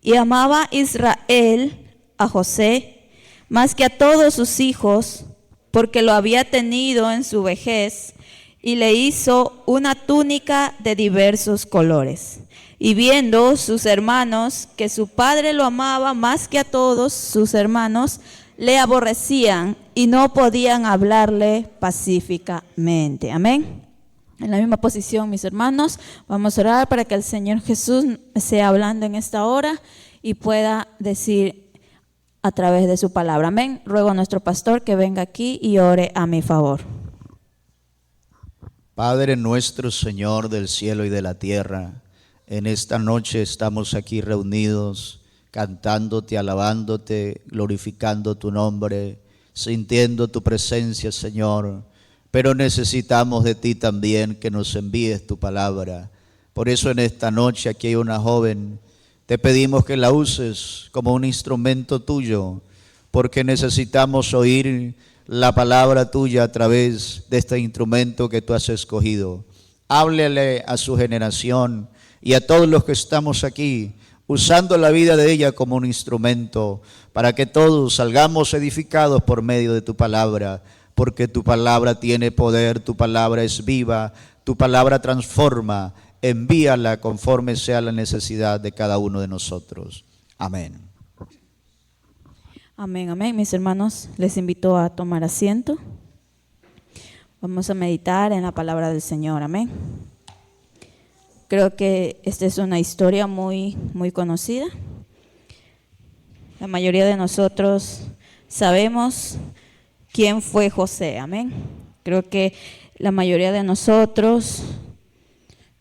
Y amaba Israel a José más que a todos sus hijos, porque lo había tenido en su vejez, y le hizo una túnica de diversos colores. Y viendo sus hermanos que su padre lo amaba más que a todos sus hermanos, le aborrecían y no podían hablarle pacíficamente. Amén. En la misma posición, mis hermanos, vamos a orar para que el Señor Jesús sea hablando en esta hora y pueda decir a través de su palabra. Amén. Ruego a nuestro pastor que venga aquí y ore a mi favor. Padre nuestro, Señor del cielo y de la tierra, en esta noche estamos aquí reunidos, cantándote, alabándote, glorificando tu nombre, sintiendo tu presencia, Señor. Pero necesitamos de ti también que nos envíes tu palabra. Por eso en esta noche aquí hay una joven. Te pedimos que la uses como un instrumento tuyo, porque necesitamos oír la palabra tuya a través de este instrumento que tú has escogido. Háblele a su generación y a todos los que estamos aquí, usando la vida de ella como un instrumento, para que todos salgamos edificados por medio de tu palabra, porque tu palabra tiene poder, tu palabra es viva, tu palabra transforma. Envíala conforme sea la necesidad de cada uno de nosotros. Amén. Amén, amén. Mis hermanos, les invito a tomar asiento. Vamos a meditar en la palabra del Señor. Amén. Creo que esta es una historia muy conocida. La mayoría de nosotros sabemos quién fue José. Amén. Creo que la mayoría de nosotros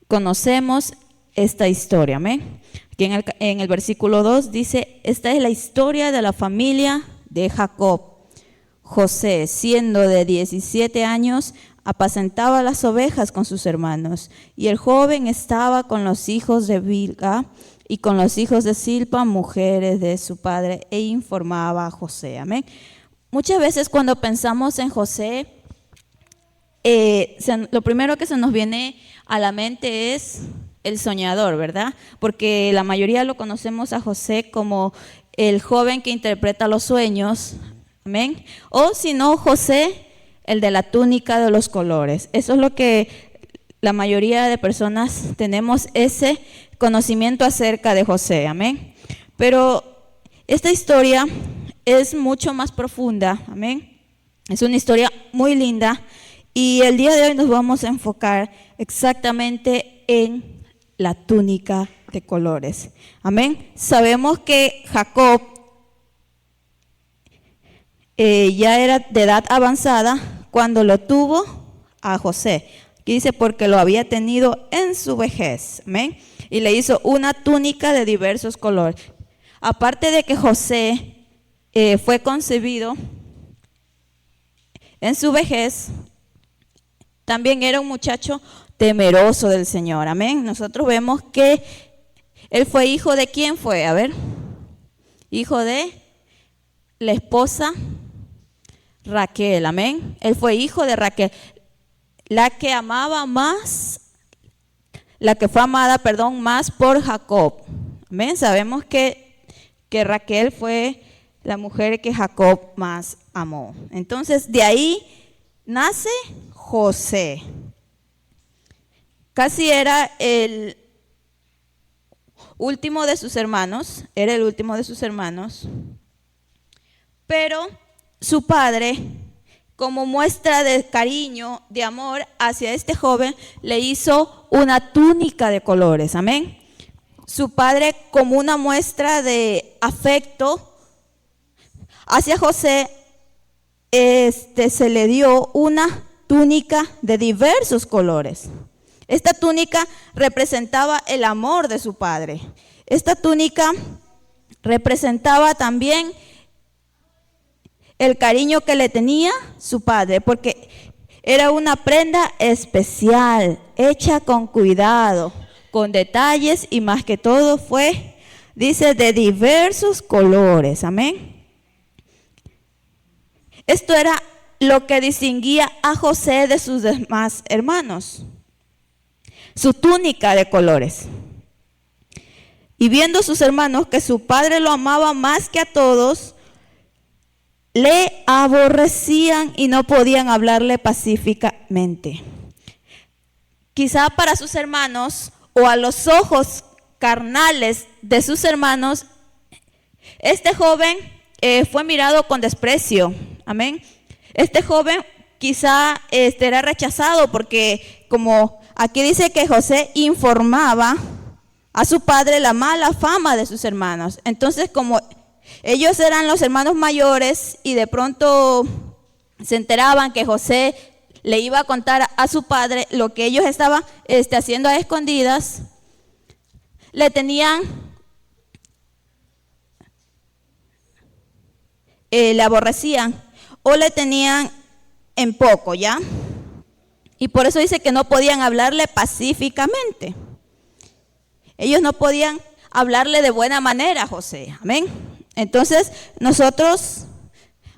conocemos esta historia. Amén. Aquí en el versículo 2 dice: esta es la historia de la familia de Jacob. José, siendo de 17 años, apacentaba las ovejas con sus hermanos, y el joven estaba con los hijos de Bilga y con los hijos de Silpa, mujeres de su padre, e informaba a José. Amén. Muchas veces cuando pensamos en José, lo primero que se nos viene a la mente es el soñador, ¿verdad? Porque la mayoría lo conocemos a José como el joven que interpreta los sueños, amén. O si no, José, el de la túnica de los colores. Eso es lo que la mayoría de personas tenemos, ese conocimiento acerca de José, amén. Pero esta historia es mucho más profunda, amén. Es una historia muy linda y el día de hoy nos vamos a enfocar exactamente en la túnica de colores. Amén. Sabemos que Jacob ya era de edad avanzada cuando lo tuvo a José. Aquí dice porque lo había tenido en su vejez. Amén. Y le hizo una túnica de diversos colores. Aparte de que José fue concebido en su vejez, también era un muchacho temeroso del Señor. Amén. Nosotros vemos que él fue hijo de ¿quién fue? A ver. Hijo de la esposa Raquel. Amén. Él fue hijo de Raquel, la que amaba más, la que fue amada, más por Jacob. Amén. Sabemos que Raquel fue la mujer que Jacob más amó. Entonces, de ahí nace José. Casi era el último de sus hermanos, pero su padre, como muestra de cariño, de amor hacia este joven, le hizo una túnica de colores, amén. Su padre, como una muestra de afecto hacia José, se le dio una túnica de diversos colores. Esta túnica representaba el amor de su padre. Esta túnica representaba también el cariño que le tenía su padre, porque era una prenda especial, hecha con cuidado, con detalles y más que todo fue, dice, de diversos colores. Amén. Esto era lo que distinguía a José de sus demás hermanos. Su túnica de colores. Y viendo sus hermanos que su padre lo amaba más que a todos, le aborrecían y no podían hablarle pacíficamente. Quizá para sus hermanos o a los ojos carnales de sus hermanos, este joven fue mirado con desprecio. Amén. Este joven quizá era rechazado porque, como aquí dice, que José informaba a su padre la mala fama de sus hermanos. Entonces, como ellos eran los hermanos mayores y de pronto se enteraban que José le iba a contar a su padre lo que ellos estaban haciendo a escondidas, le aborrecían o le tenían en poco, ¿ya? Y por eso dice que no podían hablarle pacíficamente. Ellos no podían hablarle de buena manera a José. Amén. Entonces, nosotros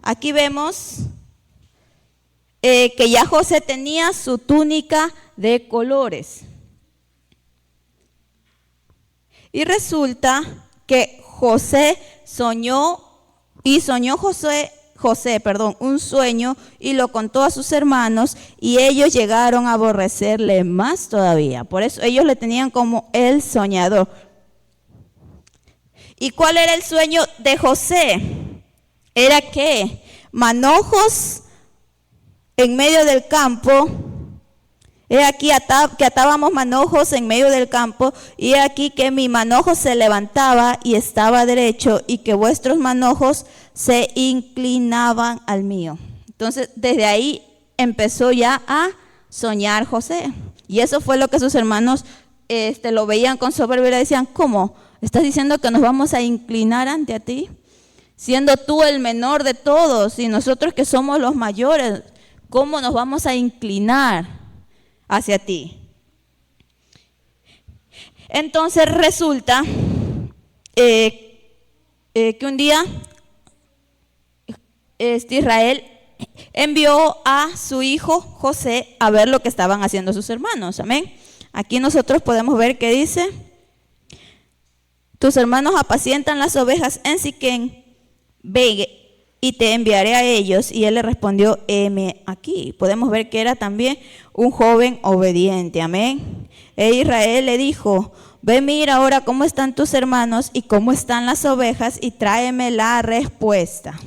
aquí vemos que ya José tenía su túnica de colores. Y resulta que José soñó un sueño y lo contó a sus hermanos y ellos llegaron a aborrecerle más todavía. Por eso ellos le tenían como el soñador. ¿Y cuál era el sueño de José? Era que manojos en medio del campo, he aquí que atábamos manojos en medio del campo, y he aquí que mi manojo se levantaba y estaba derecho, y que vuestros manojos se inclinaban al mío. Entonces, desde ahí empezó ya a soñar José. Y eso fue lo que sus hermanos lo veían con soberbia y le decían, ¿cómo? ¿Estás diciendo que nos vamos a inclinar ante ti? Siendo tú el menor de todos y nosotros que somos los mayores, ¿cómo nos vamos a inclinar hacia ti? Entonces resulta que un día Israel envió a su hijo José a ver lo que estaban haciendo sus hermanos. Amén. Aquí nosotros podemos ver que dice: tus hermanos apacientan las ovejas en Siquén, ve y te enviaré a ellos. Y él le respondió: heme aquí. Podemos ver que era también un joven obediente. Amén. E Israel le dijo: ve, mira ahora cómo están tus hermanos y cómo están las ovejas, y tráeme la respuesta.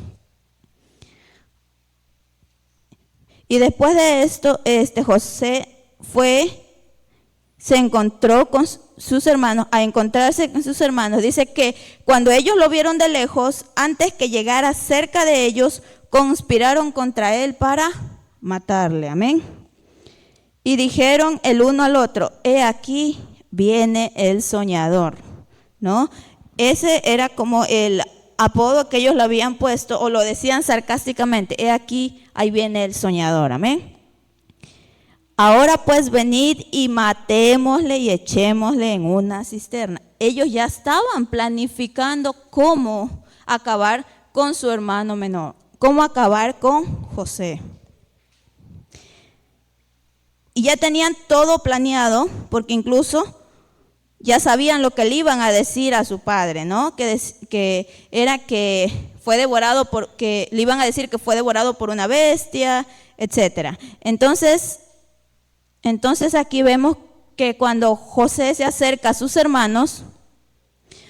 Y después de esto, José se encontró con sus hermanos. A encontrarse con sus hermanos, dice que cuando ellos lo vieron de lejos, antes que llegara cerca de ellos, conspiraron contra él para matarle. Amén. Y dijeron el uno al otro: he aquí viene el soñador, ¿no? Ese era como el apodo que ellos le habían puesto, o lo decían sarcásticamente: he aquí, ahí viene el soñador. Amén. Ahora pues venid y matémosle y echémosle en una cisterna. Ellos ya estaban planificando cómo acabar con su hermano menor, cómo acabar con José. Y ya tenían todo planeado, porque incluso ya sabían lo que le iban a decir a su padre, ¿no? Que era que fue devorado que le iban a decir que fue devorado por una bestia, etcétera. Entonces aquí vemos que cuando José se acerca a sus hermanos,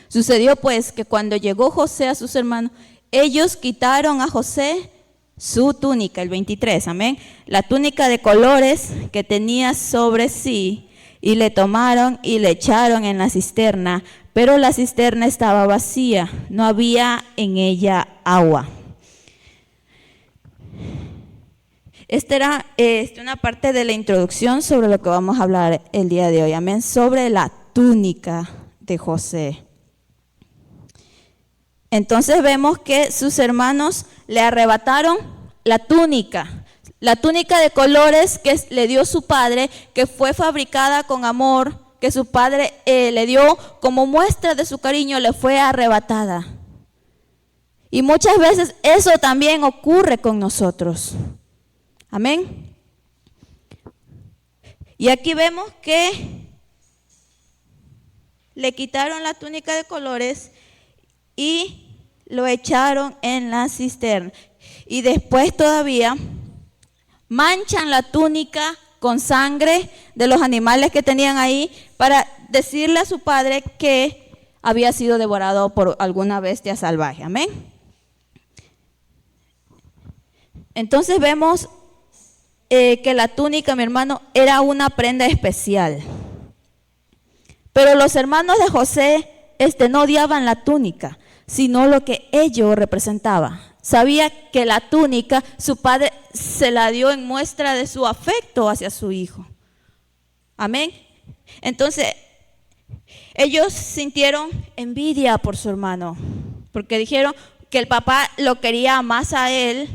sucedió pues que cuando llegó José a sus hermanos, ellos quitaron a José su túnica, el 23, amén, la túnica de colores que tenía sobre sí, y le tomaron y le echaron en la cisterna, pero la cisterna estaba vacía, no había en ella agua. Esta era una parte de la introducción sobre lo que vamos a hablar el día de hoy, amén, sobre la túnica de José. Entonces vemos que sus hermanos le arrebataron la túnica de colores que le dio su padre, que fue fabricada con amor, que su padre le dio como muestra de su cariño, le fue arrebatada. Y muchas veces eso también ocurre con nosotros. Amén. Y aquí vemos que le quitaron la túnica de colores y lo echaron en la cisterna. Y después todavía manchan la túnica con sangre de los animales que tenían ahí para decirle a su padre que había sido devorado por alguna bestia salvaje. Amén. Entonces vemos que la túnica, mi hermano, era una prenda especial. Pero los hermanos de José no odiaban la túnica, sino lo que ello representaba. Sabía que la túnica su padre se la dio en muestra de su afecto hacia su hijo. Amén. Entonces, ellos sintieron envidia por su hermano, porque dijeron que el papá lo quería más a él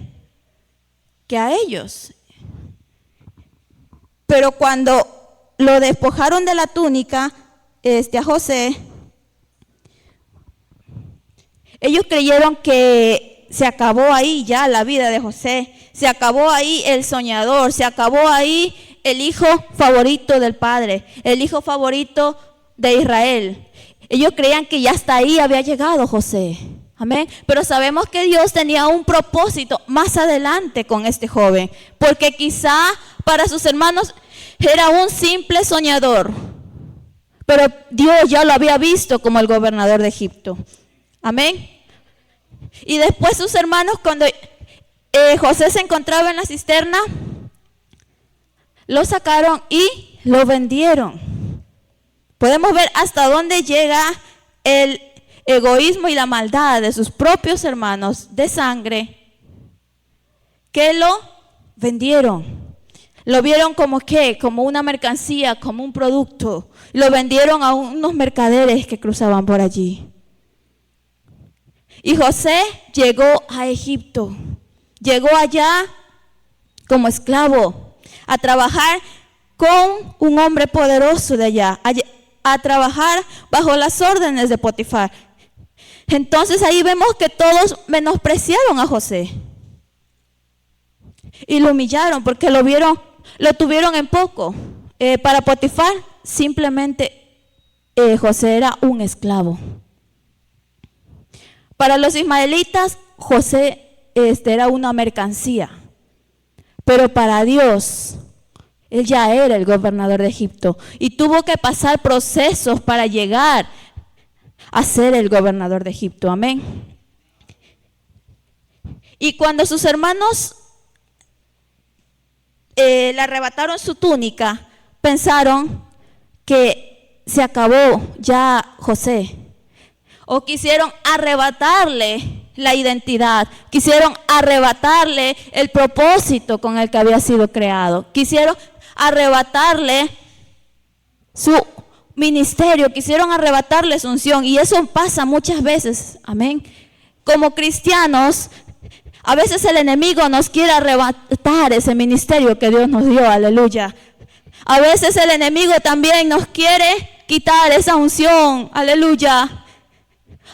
que a ellos. Pero cuando lo despojaron de la túnica, a José, ellos creyeron que se acabó ahí ya la vida de José, se acabó ahí el soñador, se acabó ahí el hijo favorito del padre, el hijo favorito de Israel. Ellos creían que ya hasta ahí había llegado José. Amén. Pero sabemos que Dios tenía un propósito más adelante con este joven, porque quizá para sus hermanos era un simple soñador, pero Dios ya lo había visto como el gobernador de Egipto. Amén. Y después sus hermanos, cuando José se encontraba en la cisterna, lo sacaron y lo vendieron. Podemos ver hasta dónde llega el egoísmo y la maldad de sus propios hermanos de sangre, que lo vendieron. Lo vieron como ¿qué? Como una mercancía, como un producto. Lo vendieron a unos mercaderes que cruzaban por allí. Y José llegó a Egipto. Llegó allá como esclavo a trabajar con un hombre poderoso de allá, a trabajar bajo las órdenes de Potifar. Entonces ahí vemos que todos menospreciaron a José y lo humillaron porque lo tuvieron en poco. Para Potifar simplemente José era un esclavo. Para los ismaelitas José era una mercancía, pero para Dios él ya era el gobernador de Egipto y tuvo que pasar procesos para llegar a ser el gobernador de Egipto. Amén. Y cuando sus hermanos le arrebataron su túnica, pensaron que se acabó ya José, o quisieron arrebatarle la identidad, quisieron arrebatarle el propósito con el que había sido creado, quisieron arrebatarle su ministerio, quisieron arrebatarle su unción, y eso pasa muchas veces. Amén. Como cristianos, a veces el enemigo nos quiere arrebatar ese ministerio que Dios nos dio. Aleluya. A veces el enemigo también nos quiere quitar esa unción. Aleluya.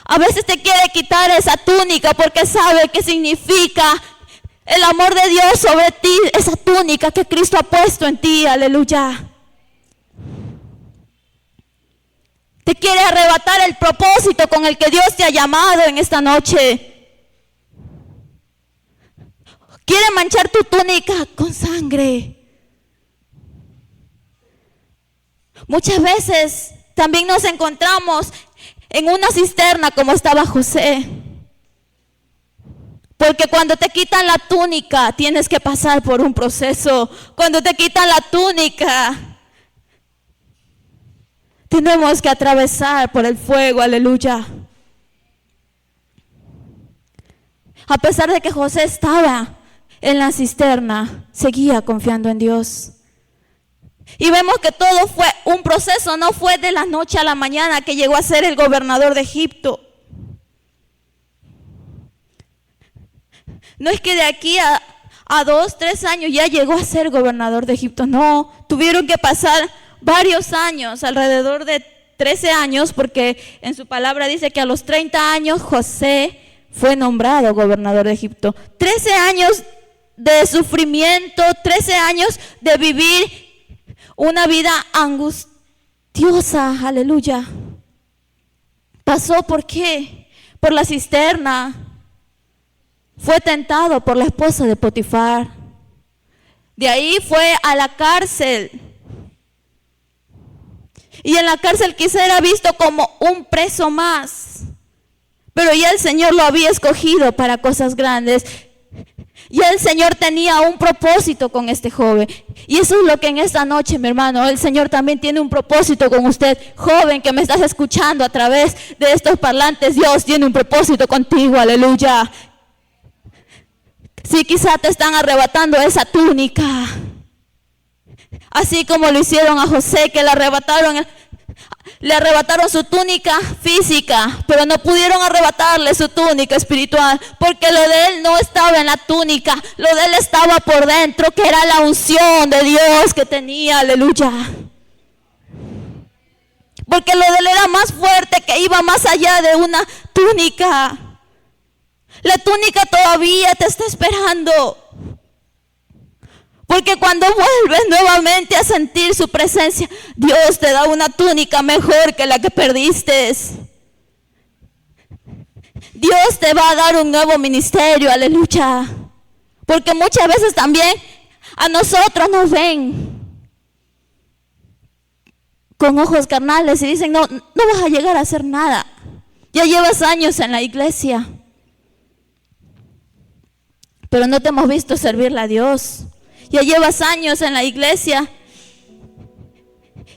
A veces te quiere quitar esa túnica porque sabe que significa el amor de Dios sobre ti, esa túnica que Cristo ha puesto en ti. Aleluya. Te quiere arrebatar el propósito con el que Dios te ha llamado en esta noche. Quiere manchar tu túnica con sangre. Muchas veces también nos encontramos en una cisterna como estaba José. Porque cuando te quitan la túnica, tienes que pasar por un proceso. Cuando te quitan la túnica, tenemos que atravesar por el fuego. Aleluya. A pesar de que José estaba en la cisterna, seguía confiando en Dios. Y vemos que todo fue un proceso, no fue de la noche a la mañana que llegó a ser el gobernador de Egipto. No es que de aquí a 2, 3 años ya llegó a ser gobernador de Egipto, no. Tuvieron que pasar varios años, alrededor de 13 años, porque en su palabra dice que a los 30 años José fue nombrado gobernador de Egipto. 13 años de sufrimiento, 13 años de vivir una vida angustiosa, aleluya. Pasó ¿por qué? Por la cisterna. Fue tentado por la esposa de Potifar. De ahí fue a la cárcel. Y en la cárcel quizá era visto como un preso más. Pero ya el Señor lo había escogido para cosas grandes. Ya el Señor tenía un propósito con este joven. Y eso es lo que en esta noche, mi hermano, el Señor también tiene un propósito con usted. Joven que me estás escuchando a través de estos parlantes, Dios tiene un propósito contigo, aleluya. Si quizá te están arrebatando esa túnica, así como lo hicieron a José, que le arrebataron su túnica física, pero no pudieron arrebatarle su túnica espiritual, porque lo de él no estaba en la túnica, lo de él estaba por dentro, que era la unción de Dios que tenía, aleluya. Porque lo de él era más fuerte, que iba más allá de una túnica. La túnica todavía te está esperando. Porque cuando vuelves nuevamente a sentir su presencia, Dios te da una túnica mejor que la que perdiste. Dios te va a dar un nuevo ministerio, aleluya. Porque muchas veces también a nosotros nos ven con ojos carnales y dicen, no vas a llegar a hacer nada. Ya llevas años en la iglesia, pero no te hemos visto servirle a Dios. Ya llevas años en la iglesia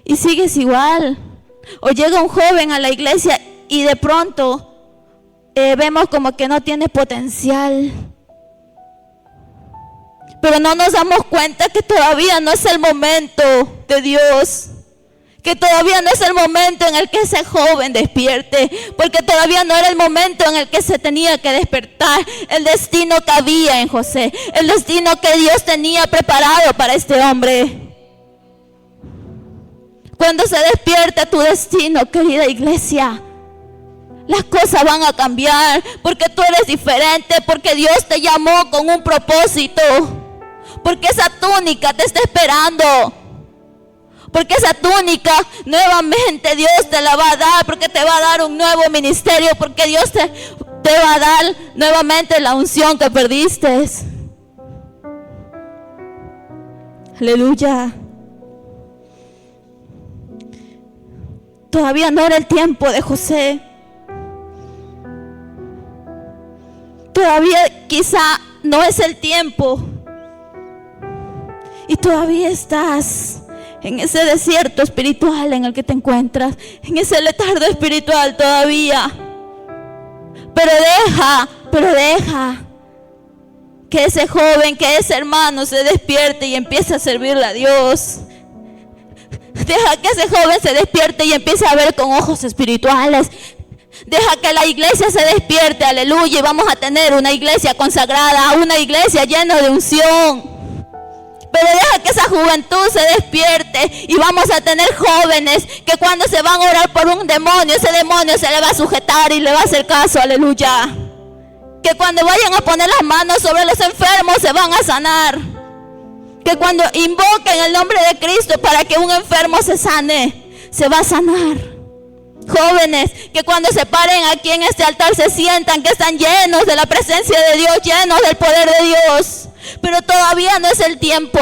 y sigues igual. O llega un joven a la iglesia y de pronto vemos como que no tiene potencial. Pero no nos damos cuenta que todavía no es el momento de Dios. Que todavía no es el momento en el que ese joven despierte, porque todavía no era el momento en el que se tenía que despertar el destino que había en José, el destino que Dios tenía preparado para este hombre. Cuando se despierte tu destino, querida iglesia, las cosas van a cambiar, porque tú eres diferente, porque Dios te llamó con un propósito, porque esa túnica te está esperando. Porque esa túnica nuevamente Dios te la va a dar, porque te va a dar un nuevo ministerio, porque Dios te va a dar nuevamente la unción que perdiste. Aleluya. Todavía no era el tiempo de José. Todavía quizá no es el tiempo. Y todavía estás en ese desierto espiritual en el que te encuentras, en ese letargo espiritual todavía. Pero deja que ese joven, que ese hermano se despierte y empiece a servirle a Dios. Deja que ese joven se despierte y empiece a ver con ojos espirituales. Deja que la iglesia se despierte, aleluya, y vamos a tener una iglesia consagrada, una iglesia llena de unción. Pero deja que esa juventud se despierte y vamos a tener jóvenes que cuando se van a orar por un demonio, ese demonio se le va a sujetar y le va a hacer caso, aleluya. Que cuando vayan a poner las manos sobre los enfermos se van a sanar. Que cuando invoquen el nombre de Cristo para que un enfermo se sane, se va a sanar. Jóvenes que cuando se paren aquí en este altar se sientan que están llenos de la presencia de Dios, llenos del poder de Dios. Pero todavía no es el tiempo.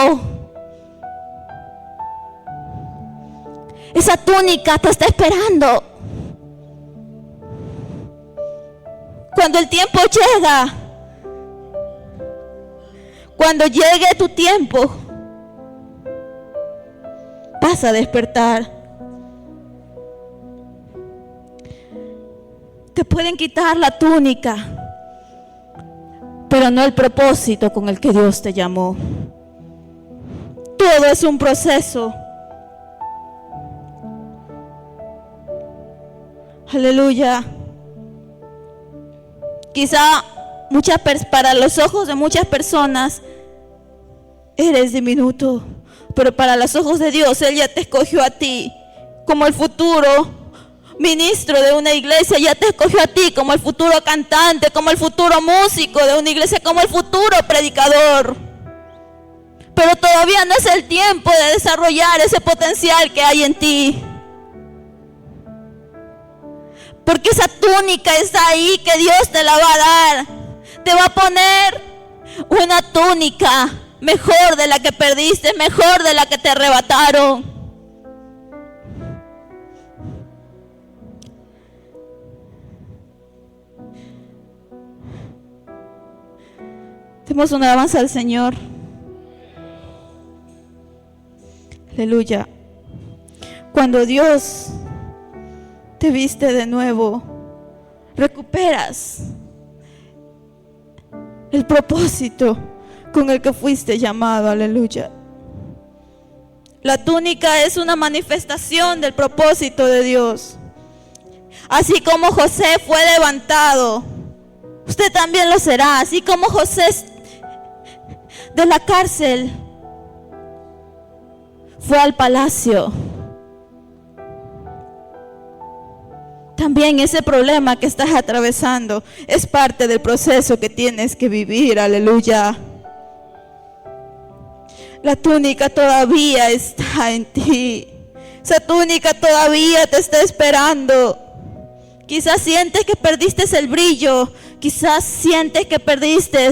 Esa túnica te está esperando. Cuando el tiempo llega, cuando llegue tu tiempo, vas a despertar. Te pueden quitar la túnica, pero no el propósito con el que Dios te llamó. Todo es un proceso. Aleluya. Quizá para los ojos de muchas personas eres diminuto, pero para los ojos de Dios Él ya te escogió a ti como el futuro ministro de una iglesia, ya te escogió a ti como el futuro cantante, como el futuro músico de una iglesia, como el futuro predicador. Pero todavía no es el tiempo de desarrollar ese potencial que hay en ti. Porque esa túnica está ahí que Dios te la va a dar. Te va a poner una túnica mejor de la que perdiste, mejor de la que te arrebataron. Demos una alabanza al Señor. Aleluya. Cuando Dios te viste de nuevo, recuperas el propósito con el que fuiste llamado. Aleluya. La túnica es una manifestación del propósito de Dios. Así como José fue levantado, usted también lo será. Así como José de la cárcel fue al palacio, también ese problema que estás atravesando es parte del proceso que tienes que vivir. Aleluya. La túnica todavía está en ti. Esa túnica todavía te está esperando. Quizás sientes que perdiste el brillo. Quizás sientes que perdiste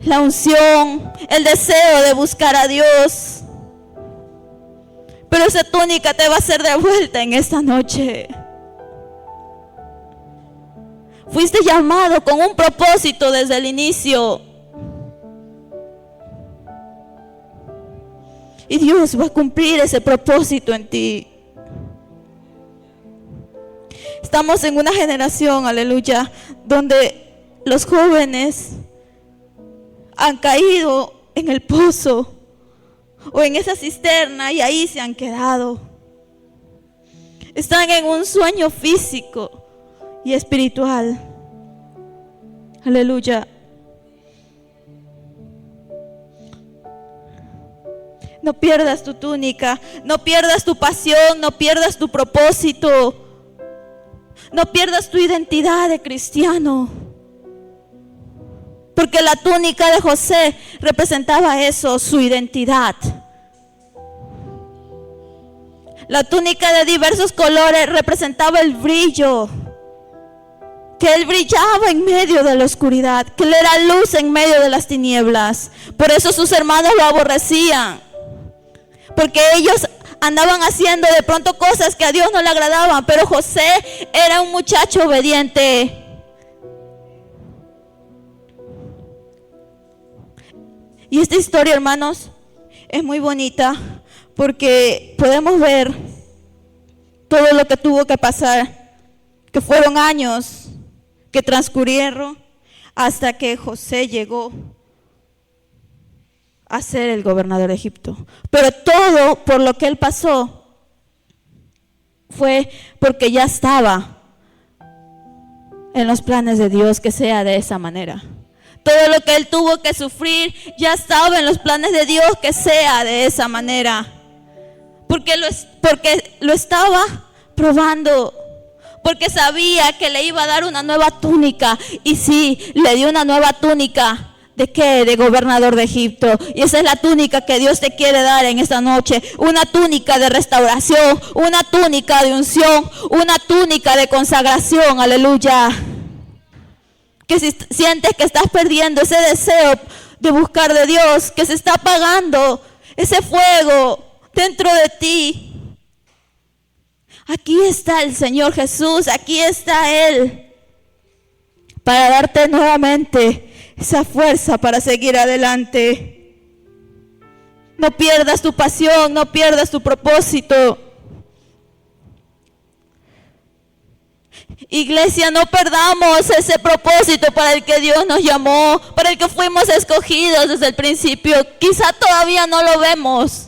la unción, el deseo de buscar a Dios. Pero esa túnica te va a ser devuelta en esta noche. Fuiste llamado con un propósito desde el inicio. Y Dios va a cumplir ese propósito en ti. Estamos en una generación, aleluya, donde los jóvenes han caído en el pozo o en esa cisterna y ahí se han quedado. Están en un sueño físico y espiritual. Aleluya. No pierdas tu túnica, no pierdas tu pasión, no pierdas tu propósito, no pierdas tu identidad de cristiano. Porque la túnica de José representaba eso, su identidad. La túnica de diversos colores representaba el brillo, que él brillaba en medio de la oscuridad, que él era luz en medio de las tinieblas. Por eso sus hermanos lo aborrecían, porque ellos andaban haciendo de pronto cosas que a Dios no le agradaban, pero José era un muchacho obediente. Y esta historia, hermanos, es muy bonita porque podemos ver todo lo que tuvo que pasar, que fueron años que transcurrieron hasta que José llegó a ser el gobernador de Egipto. Pero todo por lo que él pasó fue porque ya estaba en los planes de Dios que sea de esa manera. Todo lo que él tuvo que sufrir ya estaba en los planes de Dios que sea de esa manera. Porque lo estaba probando. Porque sabía que le iba a dar una nueva túnica. Y sí, le dio una nueva túnica. ¿De qué? De gobernador de Egipto. Y esa es la túnica que Dios te quiere dar en esta noche. Una túnica de restauración, una túnica de unción, una túnica de consagración. Aleluya. Que si sientes que estás perdiendo ese deseo de buscar de Dios, que se está apagando ese fuego dentro de ti, aquí está el Señor Jesús, aquí está Él para darte nuevamente esa fuerza para seguir adelante. No pierdas tu pasión, no pierdas tu propósito. Iglesia, no perdamos ese propósito para el que Dios nos llamó, para el que fuimos escogidos desde el principio. Quizá todavía no lo vemos,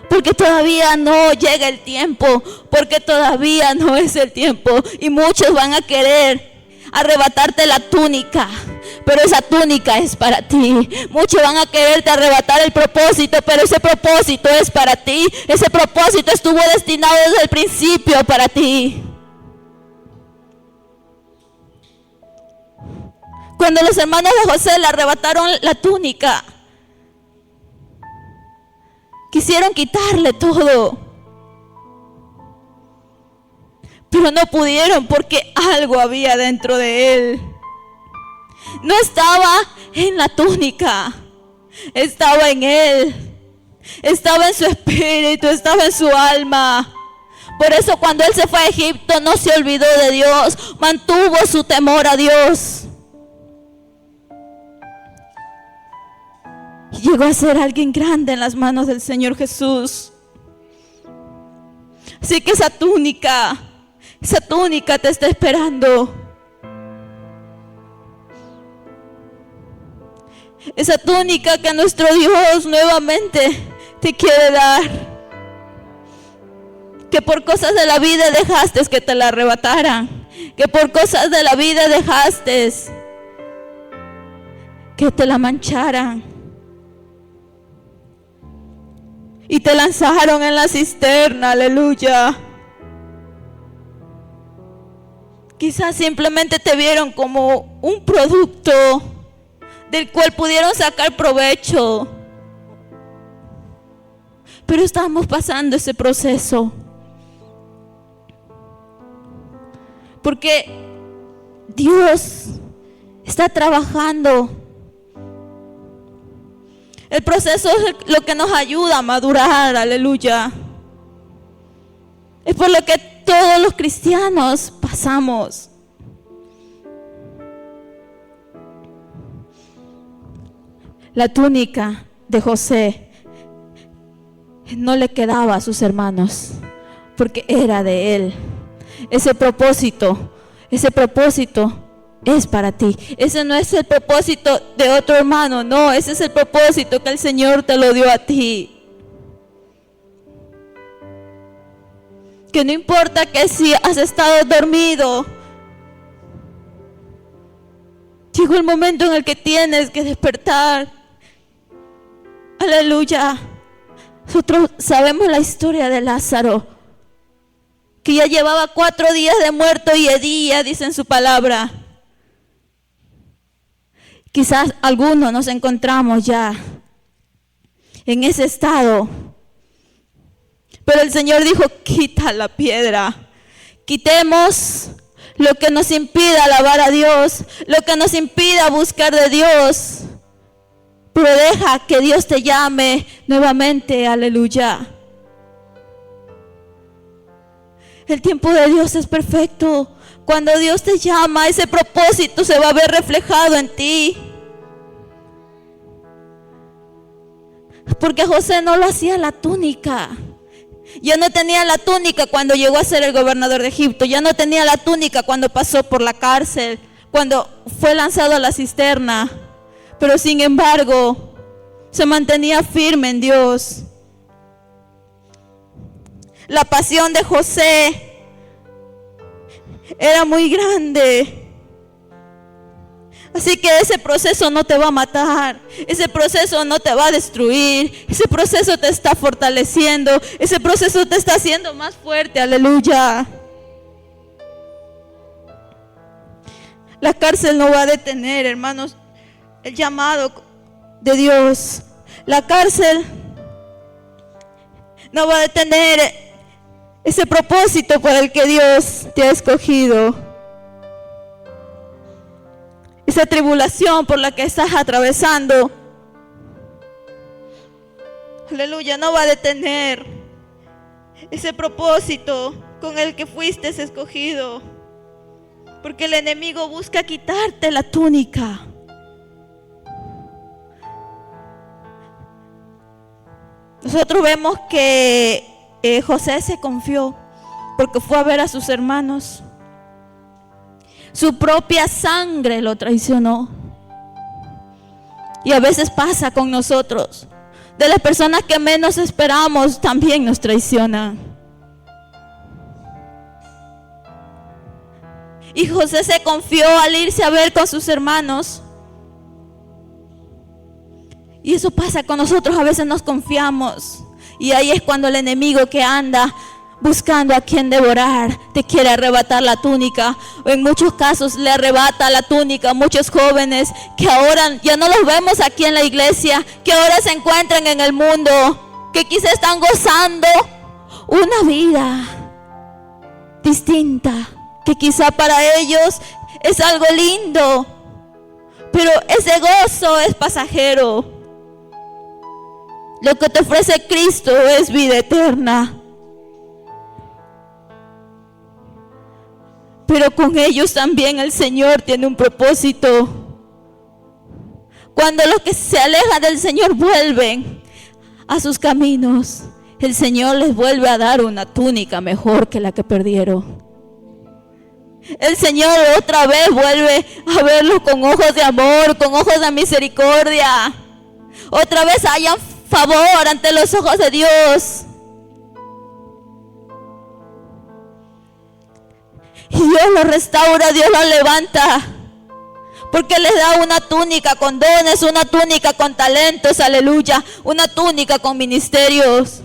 porque todavía no llega el tiempo, porque todavía no es el tiempo. Y muchos van a querer arrebatarte la túnica, pero esa túnica es para ti. Muchos van a quererte arrebatar el propósito, pero ese propósito es para ti. Ese propósito estuvo destinado desde el principio para ti. Cuando los hermanos de José le arrebataron la túnica, quisieron quitarle todo. pero no pudieron porque algo había dentro de él. No estaba en la túnica, estaba en él, estaba en su espíritu, estaba en su alma. Por eso cuando él se fue a Egipto no se olvidó de Dios, mantuvo su temor a Dios. Y llegó a ser alguien grande en las manos del Señor Jesús. Así que esa túnica te está esperando. Esa túnica que nuestro Dios nuevamente te quiere dar. Que por cosas de la vida dejaste que te la arrebataran. Que por cosas de la vida dejaste que te la mancharan. Y te lanzaron en la cisterna, aleluya. Quizás simplemente te vieron como un producto del cual pudieron sacar provecho. Pero estamos pasando ese proceso. Porque Dios está trabajando. El proceso es lo que nos ayuda a madurar, aleluya. Es por lo que todos los cristianos pasamos. La túnica de José no le quedaba a sus hermanos, porque era de él. Ese propósito es para ti. Ese no es el propósito de otro hermano, no, ese es el propósito que el Señor te lo dio a ti. Que no importa que si has estado dormido, llegó el momento en el que tienes que despertar. Aleluya. Nosotros sabemos la historia de Lázaro, que ya llevaba 4 días de muerto y hedía, dice en su palabra. Quizás algunos nos encontramos ya en ese estado. Pero el Señor dijo, quita la piedra. Quitemos lo que nos impida alabar a Dios, lo que nos impida buscar de Dios. Pero deja que Dios te llame nuevamente, aleluya. El tiempo de Dios es perfecto. Cuando Dios te llama, ese propósito se va a ver reflejado en ti. Porque José no lo hacía la túnica. Ya no tenía la túnica cuando llegó a ser el gobernador de Egipto. Ya no tenía la túnica cuando pasó por la cárcel, cuando fue lanzado a la cisterna. Pero sin embargo, se mantenía firme en Dios. La pasión de José era muy grande. Así que ese proceso no te va a matar, ese proceso no te va a destruir, ese proceso te está fortaleciendo, ese proceso te está haciendo más fuerte, aleluya. La cárcel no va a detener, hermanos, el llamado de Dios. La cárcel no va a detener ese propósito por el que Dios te ha escogido. Esa tribulación por la que estás atravesando, aleluya, no va a detener ese propósito con el que fuiste escogido. Porque el enemigo busca quitarte la túnica. Nosotros vemos que José se confió porque fue a ver a sus hermanos. Su propia sangre lo traicionó. Y a veces pasa con nosotros. De las personas que menos esperamos también nos traicionan. Y José se confió al irse a ver con sus hermanos. Y eso pasa con nosotros, a veces nos confiamos. Y ahí es cuando el enemigo que anda buscando a quien devorar te quiere arrebatar la túnica. O en muchos casos le arrebata la túnica a muchos jóvenes que ahora ya no los vemos aquí en la iglesia, que ahora se encuentran en el mundo, que quizás están gozando una vida distinta, que quizá para ellos es algo lindo, pero ese gozo es pasajero. Lo que te ofrece Cristo es vida eterna. Pero con ellos también el Señor tiene un propósito. Cuando los que se alejan del Señor vuelven a sus caminos, el Señor les vuelve a dar una túnica mejor que la que perdieron. El Señor otra vez vuelve a verlos con ojos de amor, con ojos de misericordia. Otra vez hayan favor ante los ojos de Dios. Y Dios los restaura, Dios los levanta. Porque les da una túnica con dones, una túnica con talentos, aleluya. Una túnica con ministerios.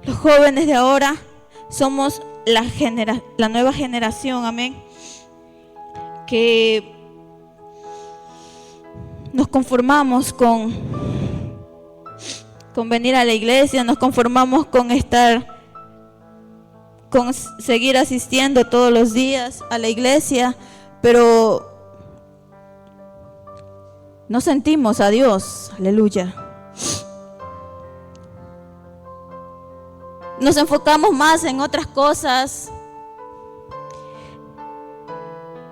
Los jóvenes de ahora somos la nueva generación, amén. Que nos conformamos con venir a la iglesia, nos conformamos con seguir asistiendo todos los días a la iglesia, pero no sentimos a Dios, aleluya. Nos enfocamos más en otras cosas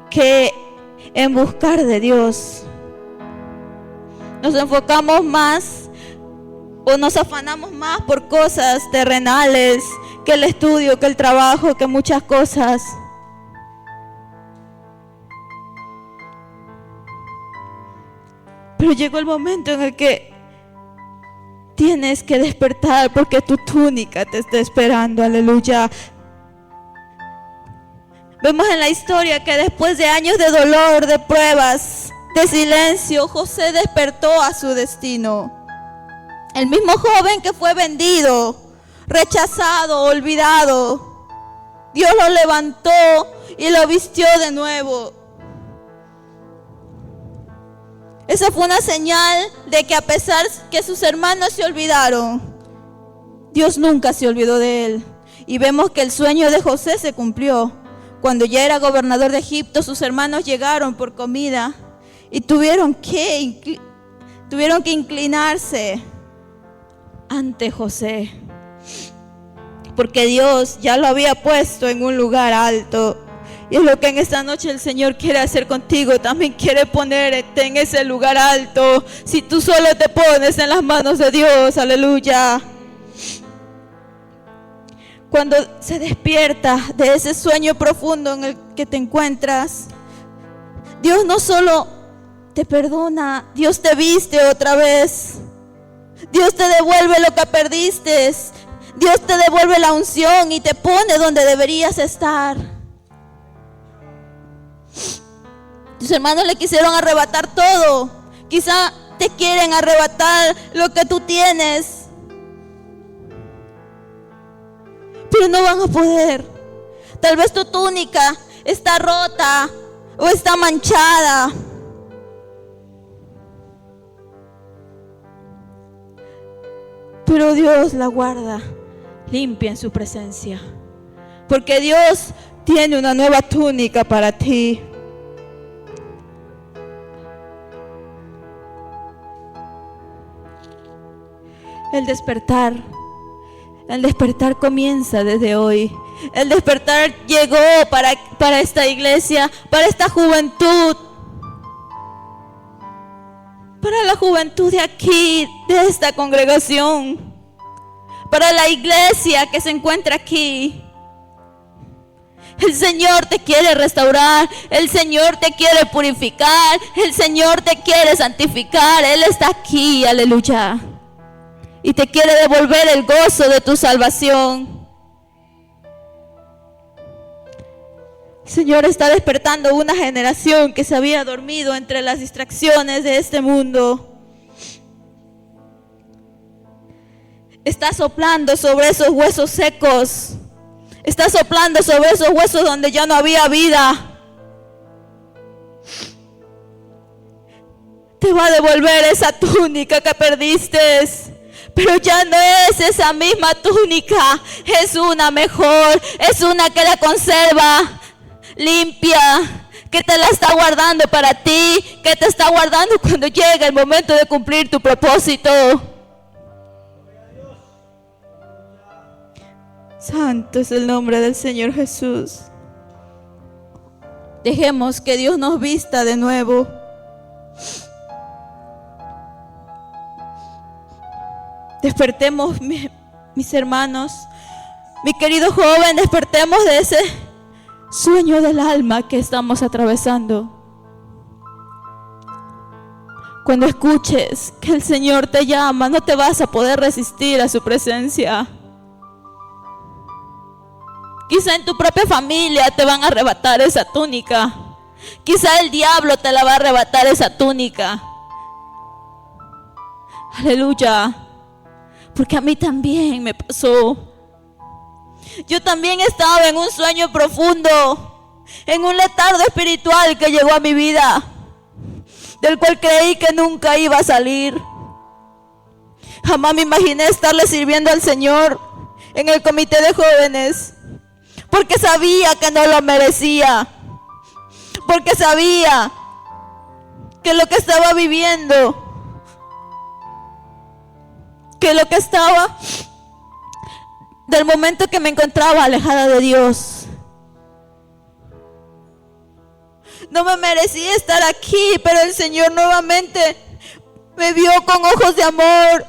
que en buscar de Dios. Nos enfocamos más o nos afanamos más por cosas terrenales, que el estudio, que el trabajo, que muchas cosas. Pero llegó el momento en el que tienes que despertar, porque tu túnica te está esperando, aleluya. Vemos en la historia que después de años de dolor, de pruebas, de silencio, José despertó a su destino. El mismo joven que fue vendido, rechazado, olvidado, Dios lo levantó y lo vistió de nuevo. Esa fue una señal de que a pesar que sus hermanos se olvidaron, Dios nunca se olvidó de él. Y vemos que el sueño de José se cumplió. Cuando ya era gobernador de Egipto, sus hermanos llegaron por comida y tuvieron que inclinarse ante José, porque Dios ya lo había puesto en un lugar alto. Y es lo que en esta noche el Señor quiere hacer contigo. También quiere ponerte en ese lugar alto, si tú solo te pones en las manos de Dios, aleluya. Cuando se despierta de ese sueño profundo en el que te encuentras, Dios no solo te perdona, Dios te viste otra vez. Dios te devuelve lo que perdiste. Dios te devuelve la unción y te pone donde deberías estar. Tus hermanos le quisieron arrebatar todo. Quizá te quieren arrebatar lo que tú tienes, pero no van a poder. Tal vez tu túnica está rota o está manchada, pero Dios la guarda limpia en su presencia, porque Dios tiene una nueva túnica para ti. El despertar comienza desde hoy. El despertar llegó para esta iglesia, para esta juventud, para la juventud de aquí, de esta congregación, para la iglesia que se encuentra aquí. El Señor te quiere restaurar, el Señor te quiere purificar, el Señor te quiere santificar. Él está aquí, aleluya, y te quiere devolver el gozo de tu salvación. El Señor está despertando una generación que se había dormido entre las distracciones de este mundo. Está soplando sobre esos huesos secos. Está soplando sobre esos huesos donde ya no había vida. Te va a devolver esa túnica que perdiste. Pero ya no es esa misma túnica, es una mejor, es una que la conserva limpia, que te la está guardando para ti, que te está guardando cuando llegue el momento de cumplir tu propósito. Santo es el nombre del Señor Jesús. Dejemos que Dios nos vista de nuevo. Despertemos, mis hermanos, mi querido joven, despertemos de ese sueño del alma que estamos atravesando. Cuando escuches que el Señor te llama, no te vas a poder resistir a su presencia. Quizá en tu propia familia te van a arrebatar esa túnica. Quizá el diablo te la va a arrebatar esa túnica. Aleluya. Porque a mí también me pasó. Yo también estaba en un sueño profundo, en un letargo espiritual que llegó a mi vida, del cual creí que nunca iba a salir. Jamás me imaginé estarle sirviendo al Señor en el comité de jóvenes, porque sabía que no lo merecía, porque sabía que lo que estaba viviendo, que lo que estaba, del momento que me encontraba alejada de Dios, no me merecía estar aquí, pero el Señor nuevamente me vio con ojos de amor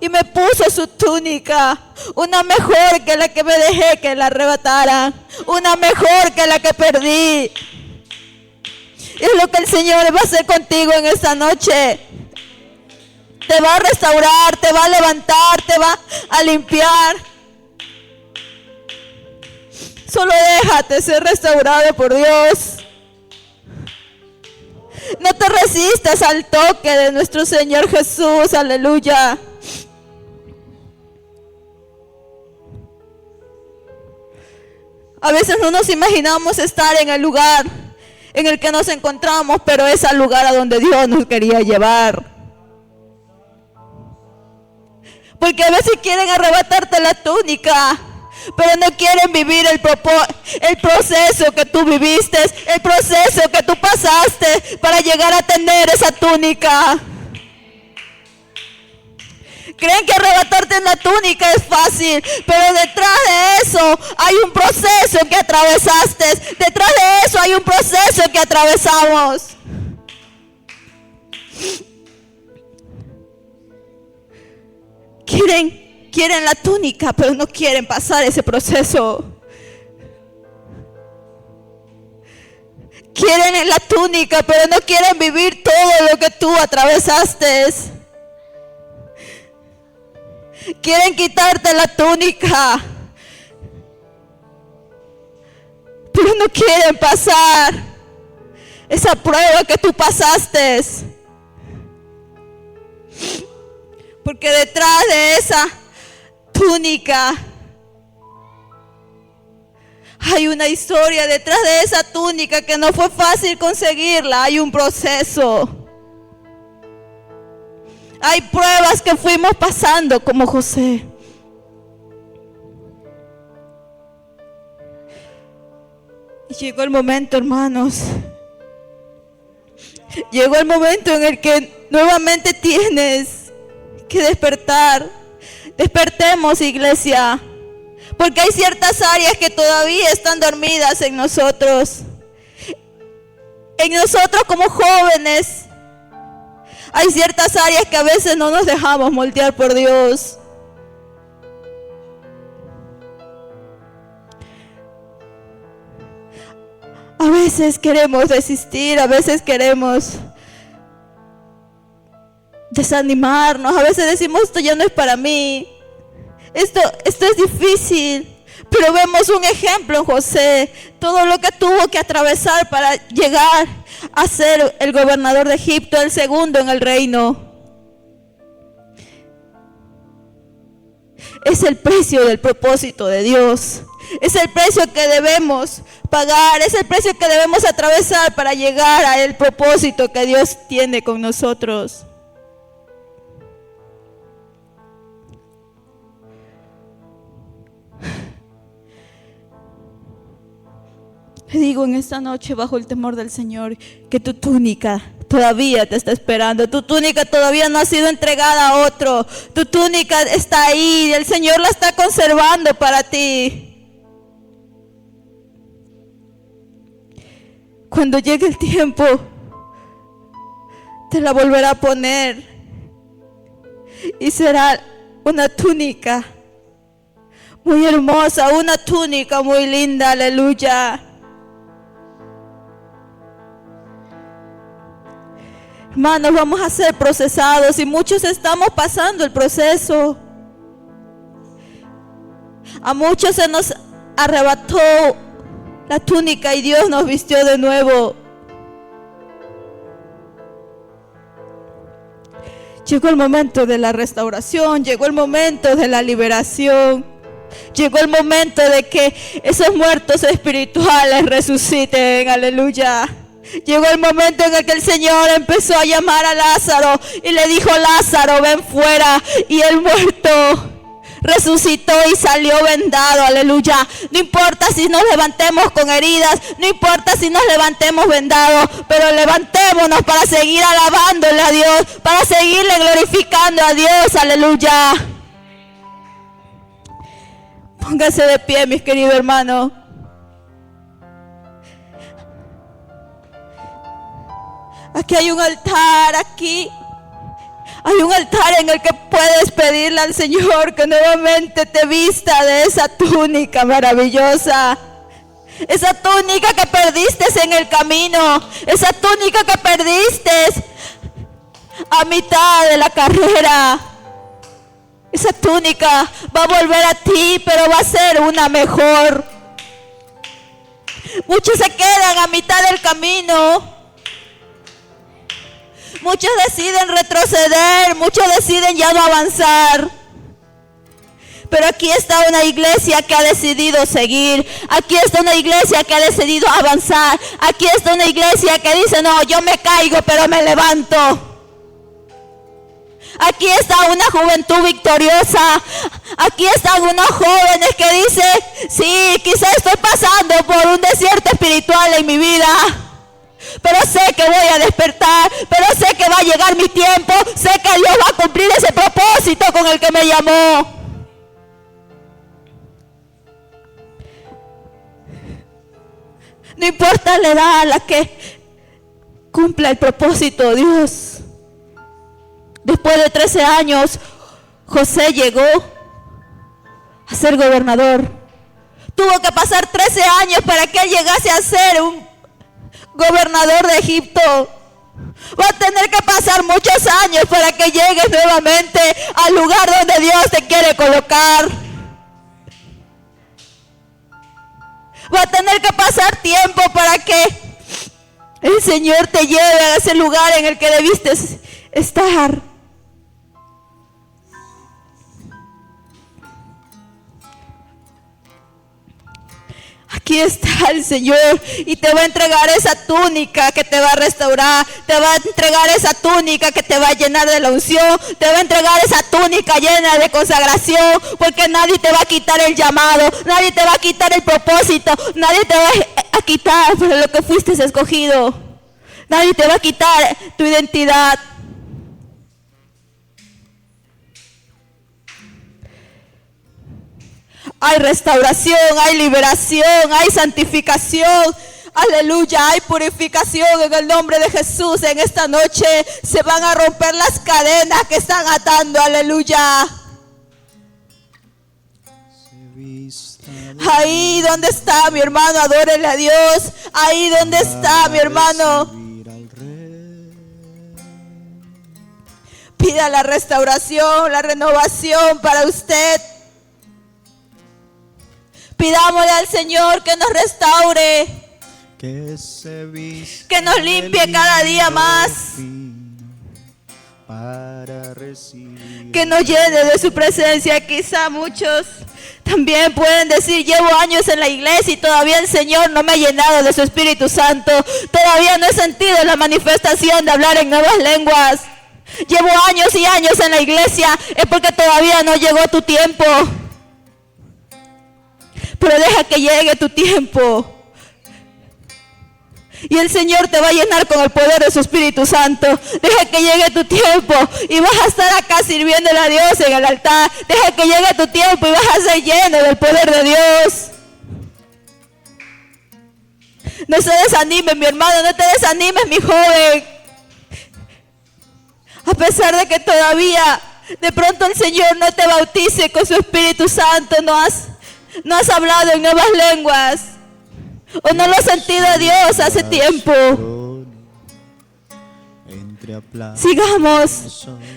y me puso su túnica, una mejor que la que me dejé que la arrebataran, una mejor que la que perdí. Es lo que el Señor va a hacer contigo en esta noche. Te va a restaurar, te va a levantar, te va a limpiar. Solo déjate ser restaurado por Dios. No te resistas al toque de nuestro Señor Jesús, aleluya. A veces no nos imaginamos estar en el lugar en el que nos encontramos, pero es al lugar a donde Dios nos quería llevar. Porque a veces quieren arrebatarte la túnica, pero no quieren vivir el proceso que tú viviste, el proceso que tú pasaste para llegar a tener esa túnica. Creen que arrebatarte la túnica es fácil, pero detrás de eso hay un proceso que atravesaste, detrás de eso hay un proceso que atravesamos. Quieren la túnica, pero no quieren pasar ese proceso. Quieren la túnica, pero no quieren vivir todo lo que tú atravesaste. Quieren quitarte la túnica, pero no quieren pasar esa prueba que tú pasaste. Porque detrás de esa túnica hay una historia, detrás de esa túnica que no fue fácil conseguirla, hay un proceso. Hay pruebas que fuimos pasando como José. Y llegó el momento, hermanos. Llegó el momento en el que nuevamente tienes que despertar. Despertemos, iglesia, porque hay ciertas áreas que todavía están dormidas en nosotros como jóvenes. Hay ciertas áreas que a veces no nos dejamos moldear por Dios. A veces queremos resistir, a veces queremos desanimarnos, a veces decimos esto ya no es para mí, esto es difícil, pero vemos un ejemplo en José, todo lo que tuvo que atravesar para llegar a ser el gobernador de Egipto, el segundo en el reino. Es el precio del propósito de Dios, es el precio que debemos pagar, es el precio que debemos atravesar para llegar al propósito que Dios tiene con nosotros. Te digo en esta noche, bajo el temor del Señor, que tu túnica todavía te está esperando. Tu túnica todavía no ha sido entregada a otro. Tu túnica está ahí y el Señor la está conservando para ti. Cuando llegue el tiempo, te la volverá a poner y será una túnica muy hermosa, una túnica muy linda, aleluya. Hermanos, vamos a ser procesados y muchos estamos pasando el proceso. A muchos se nos arrebató la túnica y Dios nos vistió de nuevo. Llegó el momento de la restauración, llegó el momento de la liberación, llegó el momento de que esos muertos espirituales resuciten, aleluya. Llegó el momento en el que el Señor empezó a llamar a Lázaro y le dijo: Lázaro, ven fuera. Y el muerto resucitó y salió vendado, aleluya. No importa si nos levantemos con heridas, no importa si nos levantemos vendados, pero levantémonos para seguir alabándole a Dios, para seguirle glorificando a Dios, aleluya. Póngase de pie, mis queridos hermanos. Aquí hay un altar, aquí hay un altar en el que puedes pedirle al Señor que nuevamente te vista de esa túnica maravillosa. Esa túnica que perdiste en el camino, esa túnica que perdiste a mitad de la carrera. Esa túnica va a volver a ti, pero va a ser una mejor. Muchos se quedan a mitad del camino. Muchos deciden retroceder, muchos deciden ya no avanzar. Pero aquí está una iglesia que ha decidido seguir. Aquí está una iglesia que ha decidido avanzar. Aquí está una iglesia que dice: no, yo me caigo, pero me levanto. Aquí está una juventud victoriosa. Aquí están unos jóvenes que dicen: sí, quizás estoy pasando por un desierto espiritual en mi vida, pero sé que voy a despertar, pero sé que va a llegar mi tiempo, sé que Dios va a cumplir ese propósito con el que me llamó. No importa la edad a la que cumpla el propósito, Dios. Después de 13 años, José llegó a ser gobernador. Tuvo que pasar 13 años para que él llegase a ser un gobernador de Egipto. Va a tener que pasar muchos años para que llegues nuevamente al lugar donde Dios te quiere colocar. Va a tener que pasar tiempo para que el Señor te lleve a ese lugar en el que debiste estar. Aquí está el Señor y te va a entregar esa túnica que te va a restaurar, te va a entregar esa túnica que te va a llenar de la unción, te va a entregar esa túnica llena de consagración, porque nadie te va a quitar el llamado, nadie te va a quitar el propósito, nadie te va a quitar por lo que fuiste escogido, nadie te va a quitar tu identidad. Hay restauración, hay liberación, hay santificación, aleluya, hay purificación en el nombre de Jesús. En esta noche se van a romper las cadenas que están atando, aleluya. Ahí donde está mi hermano, adórele a Dios. Ahí donde está mi hermano, pida la restauración, la renovación para usted. Pidámosle al Señor que nos restaure, que nos limpie cada día más, que nos llene de su presencia. Quizá muchos también pueden decir: llevo años en la iglesia y todavía el Señor no me ha llenado de su Espíritu Santo, todavía no he sentido la manifestación de hablar en nuevas lenguas. Llevo años y años en la iglesia, es porque todavía no llegó tu tiempo. Pero deja que llegue tu tiempo. Y el Señor te va a llenar con el poder de su Espíritu Santo. Deja que llegue tu tiempo y vas a estar acá sirviéndole a Dios en el altar. Deja que llegue tu tiempo y vas a ser lleno del poder de Dios. No se desanimes, mi hermano, no te desanimes, mi joven. A pesar de que todavía de pronto el Señor no te bautice con su Espíritu Santo, no has hablado en nuevas lenguas, o no lo has sentido a Dios hace tiempo.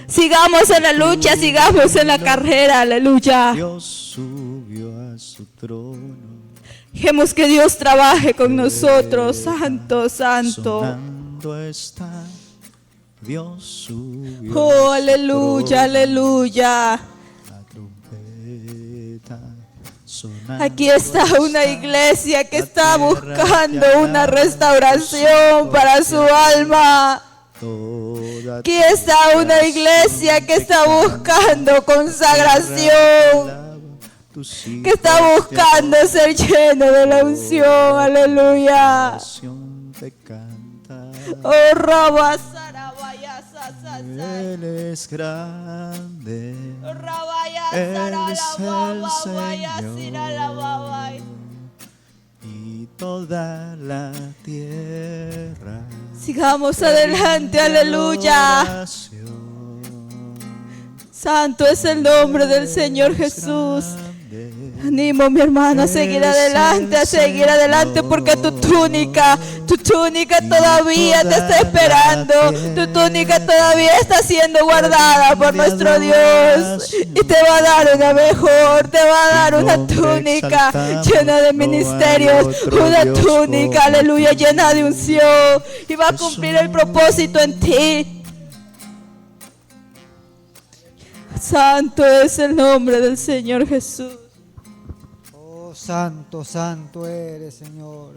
Sigamos en la lucha, sigamos en la carrera, aleluya. Dios subió a su trono. Dejemos que Dios trabaje con nosotros, santo, santo. Sonando está, Dios subió Oh, a su aleluya, trono. aleluya. La trompeta sonando Aquí está una iglesia que está buscando una restauración para su alma. Aquí está una iglesia que está buscando consagración, que está buscando ser lleno de la unción, aleluya. Oh, Rabasarabaya, Él es grande, oh, Rabaya, Él es Saralababaya, el Siralababay. Señor, y toda la tierra. Sigamos adelante, aleluya. Adoración. Santo es el nombre del Señor Jesús. Animo, mi hermano, a seguir adelante, porque tu túnica todavía te está esperando. Tu túnica todavía está siendo guardada por nuestro Dios. Y te va a dar una mejor, te va a dar una túnica llena de ministerios, una túnica, aleluya, llena de unción. Y va a cumplir el propósito en ti. Santo es el nombre del Señor Jesús. Oh, santo, santo eres, Señor.